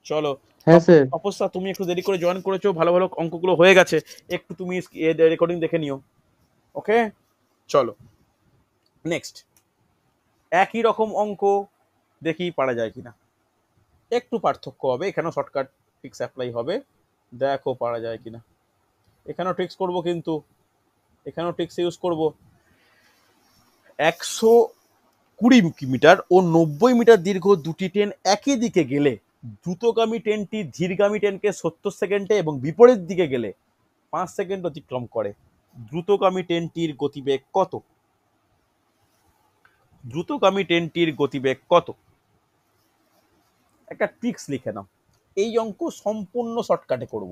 চলো। হ্যাঁ স্যার। অবস্থা তুমি একটু দেরি করে জয়েন করেছো, ভালো ভালো অঙ্কগুলো হয়ে গেছে, একটু তুমি রেকর্ডিং দেখে নিও। ওকে চলো নেক্সট। একই রকম অঙ্ক, দেখি পারা যায় কিনা। একটু পার্থক্য হবে, এখানেও শর্টকাট ট্রিক্স অ্যাপ্লাই হবে, দেখো পারা যায় কিনা। এখানেও ট্রিক্স করব, কিন্তু এখানেও ট্রিক্স ইউজ করব। 120 মিটার ও 90 মিটার দীর্ঘ দুটি ট্রেন একই দিকে গেলে দ্রুতগামী ট্রেনটি ধীরগামী ট্রেনকে 70 সেকেন্ডে এবং বিপরীত দিকে গেলে 5 সেকেন্ড অতিক্রম করে। দ্রুতগামী ট্রেনটির গতিবেগ কত? দ্রুতগামী ট্রেনটির গতিবেগ কত? একটা ট্রিক্স লিখে নাও। এই অঙ্ক সম্পূর্ণ শর্টকাটে করব,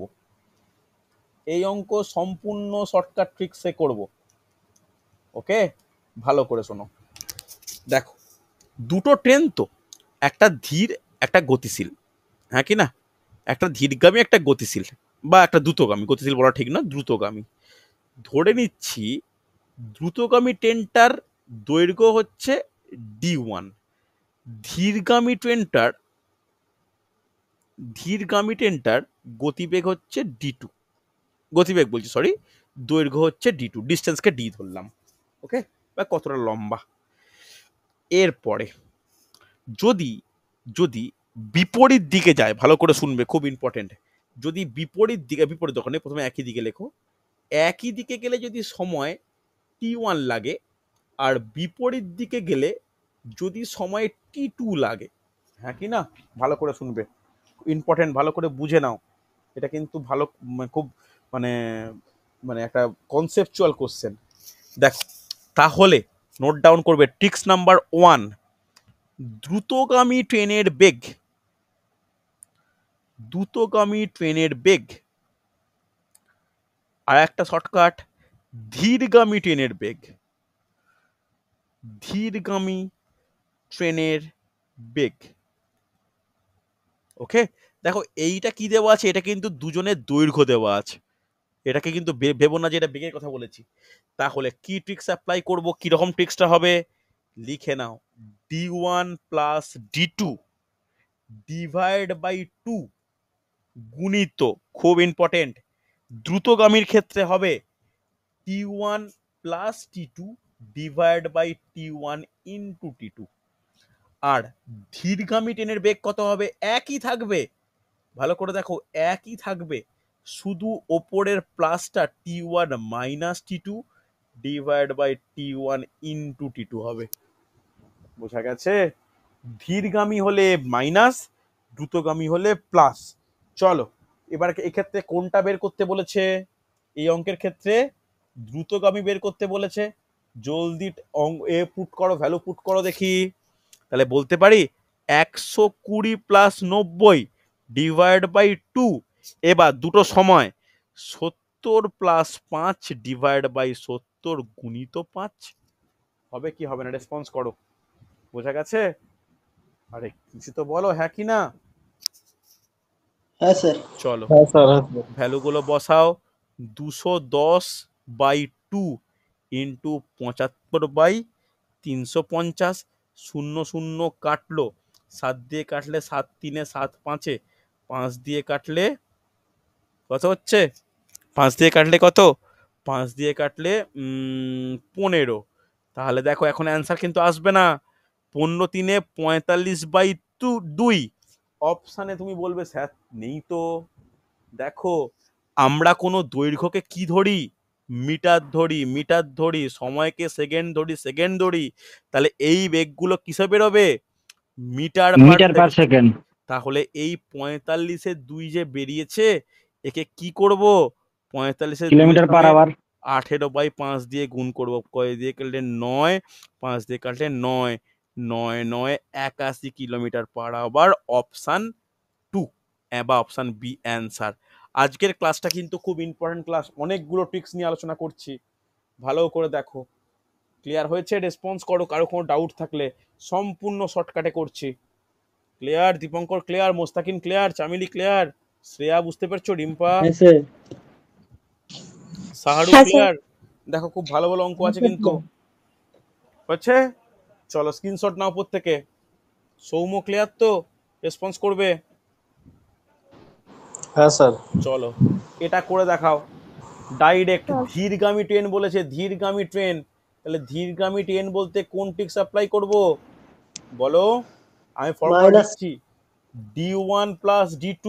এই অঙ্ক সম্পূর্ণ শর্টকাট ট্রিক্সে করব। ওকে ভালো করে শোনো। দেখো দুটো ট্রেন তো, একটা ধীর একটা গতিশীল, হ্যাঁ কি না? একটা ধীরগামী একটা গতিশীল, বা একটা দ্রুতগামী, গতিশীল বলা ঠিক না, দ্রুতগামী। ধরে নিচ্ছি দ্রুতগামী ট্রেনটার দৈর্ঘ্য হচ্ছে D1, ধীরগামী ট্রেনটার গতিবেগ হচ্ছে D2, গতিবেগ বলছি সরি, দৈর্ঘ্য হচ্ছে D2, ডিস্টেন্সকে D ধরলাম। ওকে, বা কতটা লম্বা। এরপরে যদি যদি বিপরীত দিকে যায়, ভালো করে শুনবে, খুব ইম্পর্টেন্ট, যদি বিপরীত দিকে, বিপরীত দোকানে প্রথমে একই দিকে লেখো, একই দিকে গেলে যদি সময় T1 লাগে, আর বিপরীত দিকে গেলে যদি সময় T2 লাগে, হ্যাঁ কি না? ভালো করে শুনবে, ইম্পর্টেন্ট, ভালো করে বুঝে নাও। এটা কিন্তু ভালো, খুব মানে মানে একটা কনসেপচুয়াল কোশ্চেন। দেখো তাহলে নোট ডাউন করবে। ট্রিক্স নাম্বার 1, দ্রুতগামী ট্রেনের বেগ, দ্রুতগামী ট্রেনের বেগ। আর একটা শর্টকাট, ধীরগামী ট্রেনের বেগ, ধীরগামী ট্রেনের বেগ। ওকে দেখো এইটা কি দেওয়া আছে, এটা কিন্তু দুজনের দৈর্ঘ্য দেওয়া আছে, এটাকে কিন্তু ভেবো না যে এটা বেগের কথা বলেছি। তাহলে কি ট্রিক্স অ্যাপ্লাই করব, কিরকম ট্রিক্সটা হবে, লিখে নাও। D1 plus D2 divide by 2 গুণিত, খুব ইম্পর্টেন্ট, দ্রুতগামীর ক্ষেত্রে হবে T1 plus T2 divide by T1 into T2। আর ধীরগামী ট্রেনের বেগ কত হবে? একই থাকবে, ভালো করে দেখো, একই থাকবে, শুধু ওপরের প্লাসটা T1 minus T2 divide by T1 into T2 হবে। বোঝা গেছে? ধীরগামী হলে মাইনাস, দ্রুতগামী হলে প্লাস। চলো এবার এক্ষেত্রে কোনটা বের করতে বলেছে? এই অঙ্কের ক্ষেত্রে দ্রুতগামী বের করতে বলেছে, জলদি এ পুট করো, ভ্যালু পুট করো দেখি। তাহলে বলতে পারি 120 প্লাস 90 ডিভাইড বাই 2। এবার দুটো সময় 70 প্লাস 5 ডিভাইড বাই 70 গুণিত 5 হবে কি হবে না? রেসপন্স করো। বোঝা গেছে? আরে কিছু তো বলো, হ্যাঁ কি না? হ্যাঁ স্যার। চলো হ্যাঁ স্যার, হ্যাঁ স্যার। ভ্যালুগুলো বসাও। 210 বাই 2 ইন্টু 75 বাই 350। 0 0 কাটলো, 7 দিয়ে কাটলে 7 3 7 5, 5 দিয়ে কাটলে কত হচ্ছে? 5 দিয়ে কাটলে কত? 5 দিয়ে কাটলে 15। তাহলে দেখো এখন অ্যান্সার কিন্তু আসবে না। 15 3 45 বাই 2। অপশানে তুমি বলবে স্যার নেই তো। দেখো আমরা কোনো দৈর্ঘ্যকে কি ধরি? মিটার ধরি, মিটার ধরি, সময়কে সেকেন্ড ধরি, সেকেন্ড ধরি। তাহলে এই বেগগুলো কিসে বেরোবে? Metre metre per second. তাহলে এই 45-এর 2 যে বেরিয়েছে, একে কি করব? 45-এর 2 কিলোমিটার পার আওয়ার। 18 বাই 5 দিয়ে গুণ করব। কয় দিয়ে কাটলে 9, 5 দিয়ে কাটলে 9, 9 9 81 কিলোমিটার পার আওয়ার। অপশান 2 বা অপশান বি অ্যান্সার। আজকের ক্লাসটা কিন্তু খুব ইম্পর্টেন্ট ক্লাস, অনেকগুলো ট্রিক্স নিয়ে আলোচনা করছি, ভালো করে দেখো। ক্লিয়ার হয়েছে? রেসপন্স করো কারো কোনো ডাউট থাকলে, সম্পূর্ণ শর্টকাটে করছি। Clear? Dipankar clear, Mostakin clear, Chameli clear, Shreya বুঝতে পারছো, রিম্পা, হ্যাঁ স্যার। সাহারু হ্যাঁ স্যার। ক্লিয়ার? দেখো খুব ভালো ভালো অঙ্ক আছে কিন্তু, হচ্ছে। চলো স্ক্রিনশট নাও প্রত্যেকে। সৌম্য ক্লিয়ার তো? রেসপন্স করবে? হ্যাঁ স্যার। চলো এটা করে দেখাও ডাইরেক্ট। ধীরগামী ট্রেন বলেছে, ধীরগামী ট্রেন। তাহলে ধীরগামী ট্রেন বলতে কোন ট্রিক্স অ্যাপ্লাই করব বলো? আমি ফর্মুলা মাইনাস লিখছি, d1 plus d2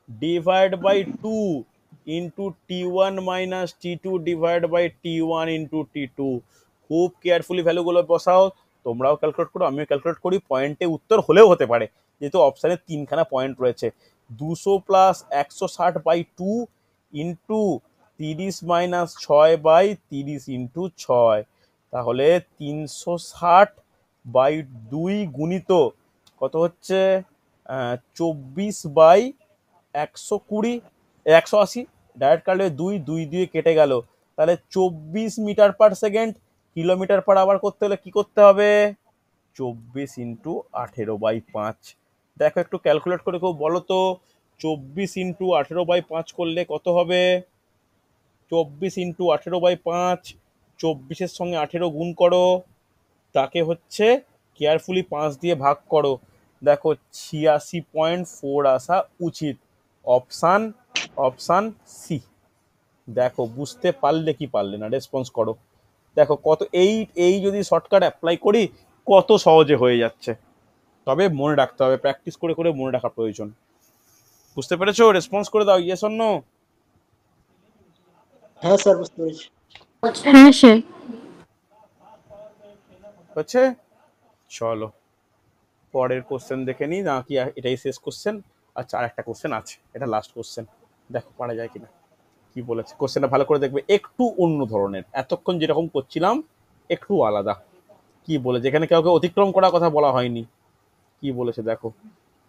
divide by 2 into t1 minus t2 divide by t1 into t2। খুব কেয়ারফুলি ভ্যালুগুলো বসাও, তোমরাও ক্যালকুলেট করো, আমিও ক্যালকুলেট করি। পয়েন্টে উত্তর হলেও হতে পারে, যেহেতু অপশানে 3খানা পয়েন্ট রয়েছে। 200 plus 160 by 2 into 30 minus 6 by 30 into 6। তাহলে 360 বাই 2 গুণিত কত হচ্ছে? 24 বাই 120, 180। ডাইরেক্ট কাটলে 2 2 দিয়ে কেটে গেল। তাহলে 24 metre per second. Kilometre per hour করতে হলে কি করতে হবে? 24 ইন্টু 18 বাই 5। দেখো একটু ক্যালকুলেট করে কেউ বলো তো, 24 ইন্টু 18 বাই 5 করলে কত হবে? 24 ইন্টু 18 বাই 5, 24-এর সঙ্গে 18 গুণ করো, তাকে হচ্ছে কেয়ারফুলি 5 দিয়ে ভাগ করো। দেখো 86.4 আসা উচিত। Option option C. দেখো বুঝতে পারলে কি পারলে না? রেসপন্স করো। দেখো কত, এই এই যদি শর্টকাট অ্যাপ্লাই করি কত সহজে হয়ে যাচ্ছে। তবে মনে রাখতে হবে, প্র্যাকটিস করে করে মনে রাখা প্রয়োজন। বুঝতে পেরেছো? রেসপন্স করে দাও, ইয়েস অর নো। হ্যাঁ স্যার, বুঝতে পেরেছি। হ্যাঁ স্যার। হচ্ছে। চলো পরের কোশ্চেন দেখে নিই, না কি এটাই শেষ কোশ্চেন? আচ্ছা আর একটা কোশ্চেন আছে, এটা লাস্ট কোশ্চেন, দেখো পারা যায় কিনা। কি বলেছে কোশ্চেনটা ভালো করে দেখবে, একটু অন্য ধরনের, এতক্ষণ যেরকম করছিলাম একটু আলাদা। কি বলেছে এখানে? কাউকে অতিক্রম করার কথা বলা হয়নি। কি বলেছে দেখো,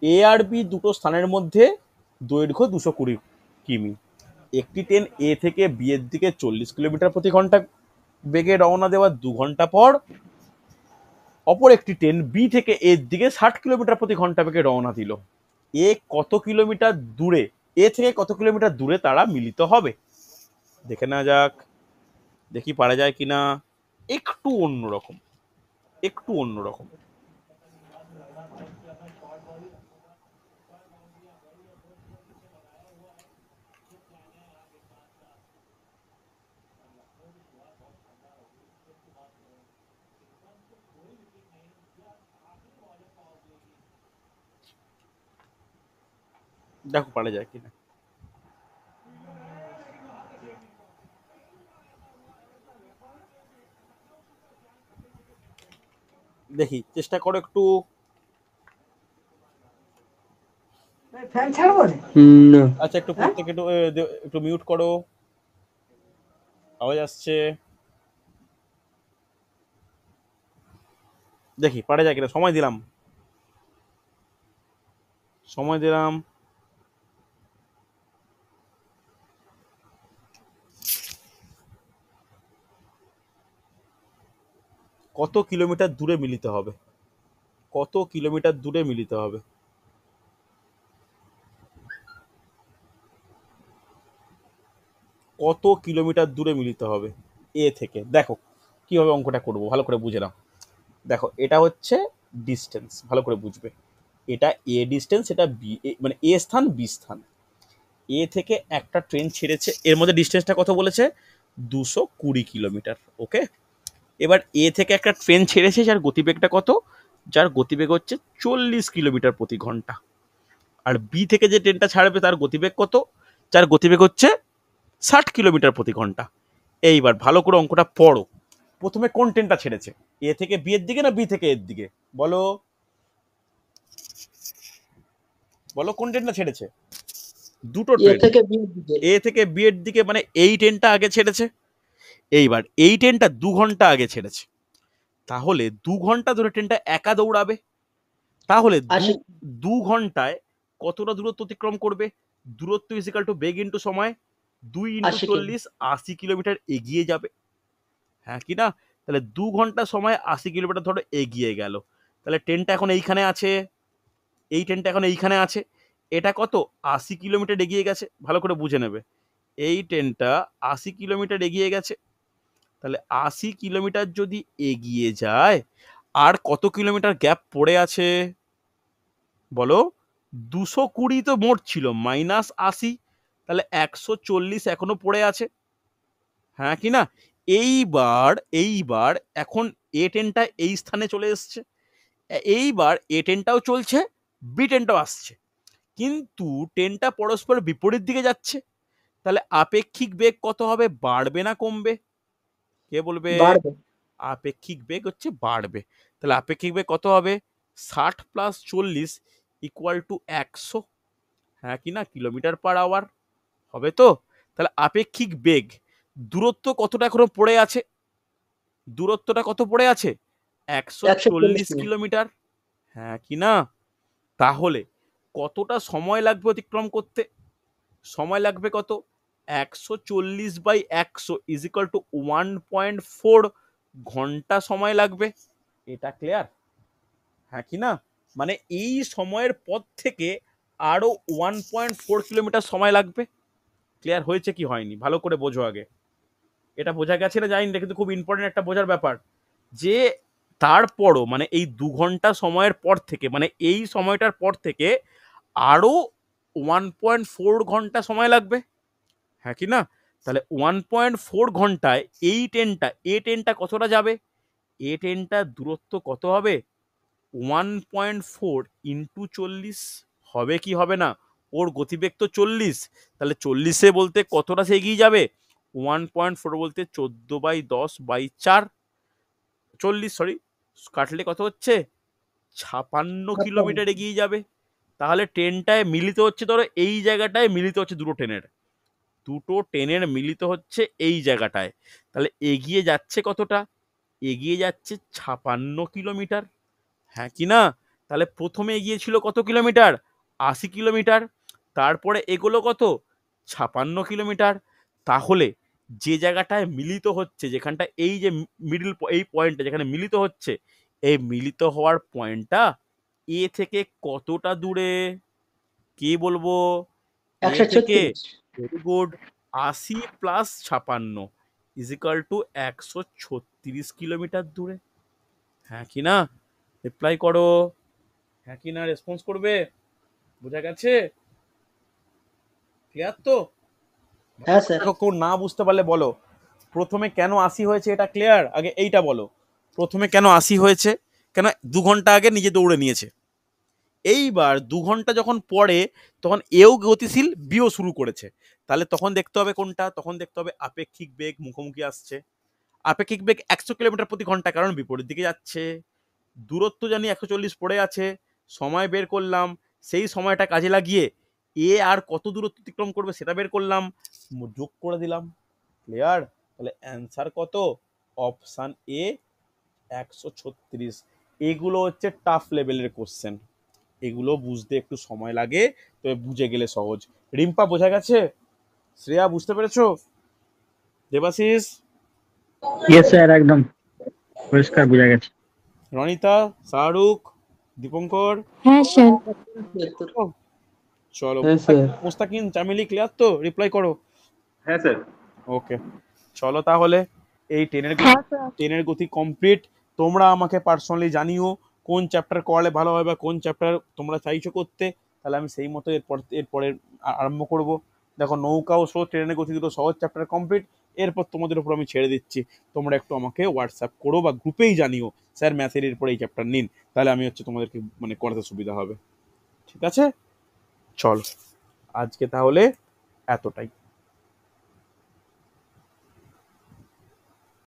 এ আর বি দুটো স্থানের মধ্যে দৈর্ঘ্য 220 কিমি। একটি ট্রেন এ থেকে বি এর দিকে 40 কিলোমিটার প্রতি ঘন্টা বেগে রওনা দেওয়ার 2 ঘন্টা পর অপর একটি ট্রেন বি থেকে এর দিকে 60 কিলোমিটার প্রতি ঘন্টা বেগে রওনা দিল। এ কত কিলোমিটার দূরে, এ থেকে কত কিলোমিটার দূরে তারা মিলিত হবে? দেখে নেওয়া যাক, দেখি পারা যায় কিনা। একটু অন্যরকম, একটু অন্যরকম। দেখো পারা যায় কিনা। দেখি চেষ্টা করো একটু। ফ্যান ছাড়বো না। আচ্ছা একটু প্রত্যেকে একটু একটু মিউট করো, আওয়াজ আসছে, দেখি পারা যায় কিনা। সময় দিলাম, সময় দিলাম। কত কিলোমিটার দূরে মিলিত হবে? কত কিলোমিটার দূরে মিলিত হবে? কত কিলোমিটার দূরে মিলিত হবে এ থেকে? দেখো কিভাবে অঙ্কটা করব, ভালো করে বুঝে নাও। দেখো এটা হচ্ছে ডিস্টেন্স, ভালো করে বুঝবে। এটা এ ডিস্টেন্স, এটা বি, মানে এ স্থান বি স্থান। এ থেকে একটা ট্রেন ছেড়েছে, এর মধ্যে ডিস্টেন্সটা কত বলেছে? 220 কিলোমিটার। ওকে, এবার এ থেকে একটা ট্রেন ছেড়েছে যার গতিবেগটা কত? যার গতিবেগ হচ্ছে 40 কিলোমিটার প্রতি ঘন্টা। আর বি থেকে যে ট্রেনটা ছাড়বে তার গতিবেগ কত? যার গতিবেগ হচ্ছে 60 কিলোমিটার প্রতি ঘন্টা। এইবার ভালো করে অঙ্কটা পড়ো। প্রথমে কোন ট্রেনটা ছেড়েছে? এ থেকে বি এর দিকে না বি থেকে এর দিকে? বলো বলো, কোন ট্রেনটা ছেড়েছে? দুটো এ ট্রেন। থেকে বি এর দিকে। এ থেকে বি এর দিকে, মানে এই ট্রেনটা আগে ছেড়েছে। এইবার এই ট্রেনটা 2 ঘন্টা আগে ছেড়েছে। তাহলে 2 ঘন্টা ধরে ট্রেনটা একা দৌড়াবে। তাহলে 80 দু ঘন্টায় কতটা দূরত্ব অতিক্রম করবে? দূরত্ব ইজিক্যাল টু বেগ ইন্টু সময়। 2 × 80 কিমি। 40, 80 কিলোমিটার এগিয়ে যাবে। হ্যাঁ কি না? তাহলে 2 ঘন্টা সময় 80 কিলোমিটার ধরে এগিয়ে গেল। তাহলে ট্রেনটা এখন এইখানে আছে, এই ট্রেনটা এখন এইখানে আছে। এটা কত? 80 কিলোমিটার এগিয়ে গেছে। ভালো করে বুঝে নেবে, এই ট্রেনটা 80 কিলোমিটার এগিয়ে গেছে। তাহলে 80 কিলোমিটার যদি এগিয়ে যায়, আর কত কিলোমিটার গ্যাপ পড়ে আছে বলো? 220 তো মোট ছিল, -80, তাহলে 140 এখনো পড়ে আছে। হ্যাঁ কি না? এইবার এইবার এখন এ ট্রেনটা এই স্থানে চলে এসছে। এইবার এ ট্রেনটাও চলছে, বি ট্রেনটাও আসছে, কিন্তু ট্রেনটা পরস্পর বিপরীত দিকে যাচ্ছে। তাহলে আপেক্ষিক বেগ কত হবে? বাড়বে না কমবে? কে বলবে? বাড়বে। আপেক্ষিক বেগ হচ্ছে বাড়বে। তাহলে আপেক্ষিক বেগ কত হবে? 60 + 40 = 100। হ্যাঁ কি না? কিলোমিটার/আওয়ার হবে তো? তাহলে আপেক্ষিক বেগ, দূরত্ব কতটা এখনো পড়ে আছে? দূরত্বটা কত পড়ে আছে? 140 140 কিমি। কিলোমিটার। হ্যাঁ কি না? তাহলে কতটা সময় লাগবে অতিক্রম করতে? সময় লাগবে কত? 140/100 = 1.4 ঘন্টা সময় লাগবে। এটা ক্লিয়ার? হ্যাঁ কি না? মানে এই সময়ের পর থেকে আরো 1.4 কিলোমিটার সময় লাগবে। ক্লিয়ার হয়েছে কি হয়নি? ভালো করে বোঝো আগে। এটা বোঝা গেছে না জানি না, কিন্তু খুব ইম্পর্টেন্ট একটা বোঝার ব্যাপার, যে তারপরও মানে এই 2 ঘন্টা সময়ের পর থেকে, মানে এই সময়টার পর থেকে আরো 1.4 ঘন্টা সময় লাগবে। হ্যাঁ কি না? তাহলে 1.4 ঘন্টায় এই ট্রেনটা, এ ট্রেনটা কতটা যাবে? এ ট্রেনটার দূরত্ব কত হবে? 1.4 × 40 হবে কি হবে না? ওর গতিবেগ তো 40, তাহলে 40-এ বলতে কতটা সে এগিয়ে যাবে? 1.4 বলতে 14/10/4, 40 সরি, কাটলে কত হচ্ছে? 56 কিলোমিটার এগিয়ে যাবে। তাহলে ট্রেনটায় মিলিত হচ্ছে, ধরো এই জায়গাটায় মিলিত হচ্ছে দুটো ট্রেনের মিলিত হচ্ছে এই জায়গাটায়। তাহলে এগিয়ে যাচ্ছে কতটা? এগিয়ে যাচ্ছে 56 কিলোমিটার। হ্যাঁ কি না? তাহলে প্রথমে এগিয়েছিল কত কিলোমিটার? 80 কিলোমিটার। তারপরে এগোলো কত? 56 কিলোমিটার। তাহলে যে জায়গাটায় মিলিত হচ্ছে, যেখানটা এই যে মিডিল, এই পয়েন্টটা যেখানে মিলিত হচ্ছে, এই মিলিত হওয়ার পয়েন্টটা এ থেকে কতটা দূরে? কি বলবো? এ থেকে, 136। ভেরি গুড, 80 + 56 = 136 কিলোমিটার দূরে। হ্যাঁ কি না? রিপ্লাই করো। হ্যাঁ কি না রেসপন্স করবে? বোঝা গেছে? ক্লিয়ার তো? হ্যাঁ স্যার। দেখো কেউ না বুঝতে পারলে বলো। প্রথমে কেন 80 হয়েছে এটা ক্লিয়ার? আগে এইটা বলো, প্রথমে কেন 80 হয়েছে? কেন? 2 ঘন্টা আগে নিজে দৌড়ে নিয়েছে। এইবার 2 ঘন্টা যখন পরে, তখন এও গতিশীল, বিও শুরু করেছে। তাহলে তখন দেখতে হবে কোনটা? তখন দেখতে হবে আপেক্ষিক বেগ মুখোমুখি আসছে। আপেক্ষিক বেগ 100 কিলোমিটার/ঘন্টা, কারণ বিপরীত দিকে যাচ্ছে। দূরত্ব জানি 140 পড়ে আছে, সময় বের করলাম, সেই সময়টা কাজে লাগিয়ে এ আর কত দূরত্ব অতিক্রম করবে সেটা বের করলাম, যোগ করে দিলাম। ক্লিয়ার? তাহলে অ্যান্সার কত? Option A 136। এগুলো হচ্ছে টাফ লেভেলের কোশ্চেন, এগুলো বুঝতে একটু সময় লাগে, তবে বুঝে গেলে সহজ। রিম্পা বোঝা গেছে? শ্রেয়া বুঝতে পেরেছো? দেবাশিস, ইয়েস স্যার, একদম পরিষ্কার বোঝা গেছে। রনিতা, শাহরুখ, দীপঙ্কর, হ্যাঁ স্যার। ও, চলো। হ্যাঁ স্যার। মুস্তাকিন, চামেলি ক্লিয়ার তো? রিপ্লাই করো। হ্যাঁ স্যার। ওকে, চলো তাহলে এই টেনের হ্যাঁ স্যার। টেনের গতি কমপ্লিট। তোমরা আমাকে পার্সোনালি জানিও কোন চ্যাপ্টার করালে ভালো হয় বা কোন চ্যাপ্টার তোমরা চাইছো করতে, তাহলে আমি সেই মতো এরপরে আরম্ভ করব। দেখো, নৌকা ও স্রোত, ট্রেনের গতি দুটো সহজ চ্যাপ্টার কমপ্লিট। এরপর তোমাদের উপর আমি ছেড়ে দিচ্ছি, তোমরা একটু আমাকে হোয়াটসঅ্যাপ করো বা গ্রুপেই জানিও স্যার ম্যাথের এরপরে এই চ্যাপ্টার নিন, তাহলে আমি তোমাদেরকে করাতে সুবিধা হবে। ঠিক আছে, চলো আজকে তাহলে এতটাই।